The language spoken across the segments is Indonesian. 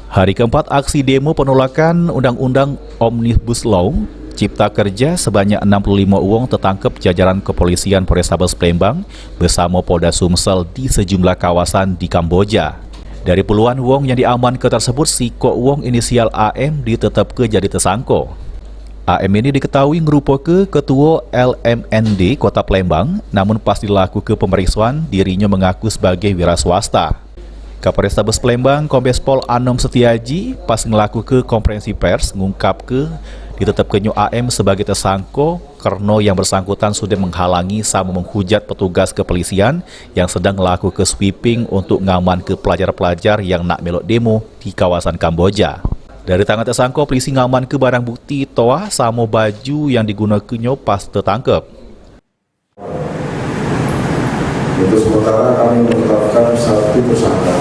Hari keempat aksi demo penolakan Undang-Undang Omnibus Law Cipta Kerja sebanyak 65 uang tertangkap jajaran kepolisian Polrestabes Palembang bersama Polda Sumsel di sejumlah kawasan di Kamboja. Dari puluhan uang yang diamankan tersebut, si kok uang inisial AM ditetapkan jadi tersangka. AM ini diketahui merupakan ketua LMND Kota Palembang, namun pas dilakukan pemeriksaan dirinya mengaku sebagai wira swasta. Kapolrestabes Palembang Kombes Pol Anom Setiaji pas melakukan konferensi pers mengungkap ditetapkannya AM sebagai tersangka karena yang bersangkutan sudah menghalangi sama menghujat petugas kepolisian yang sedang melakukan sweeping untuk ngaman ke pelajar-pelajar yang nak melok demo di kawasan Kamboja. Dari tangan tersangka, polisi ngaman ke barang bukti toa sama baju yang digunakannya pas tertangkap. Untuk sementara kami menetapkan satu tersangka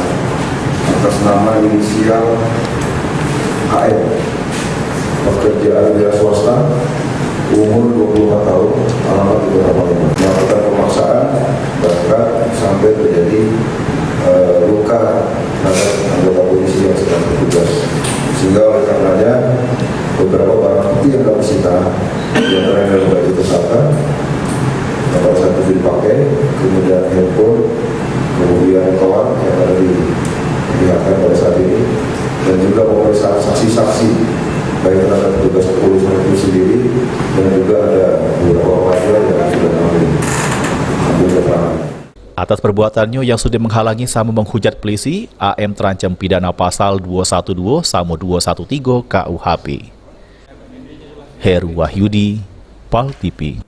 atas nama inisial AM, pekerjaan wira swasta, umur 24 tahun, alamat di Kota Palembang. Melakukan pemaksaan bahkan sampai terjadi luka terhadap anggota polisi yang sedang bertugas. Sehingga oleh karenanya beberapa barang bukti yang kami sita, di antaranya adalah baju tersangka, pada saat itu dipakai, kemudian handphone, kemudian toa yang ada dilihatkan pada saat ini, dan juga pemeriksaan saksi-saksi baik terhadap petugas kepolisian itu sendiri dan juga ada beberapa pelajar yang sudah mengambil keterangan. Atas perbuatannya yang sudah menghalangi sama menghujat polisi, AM terancam pidana pasal 212 sama 213 KUHP. Heru Wahyudi, PAL TV.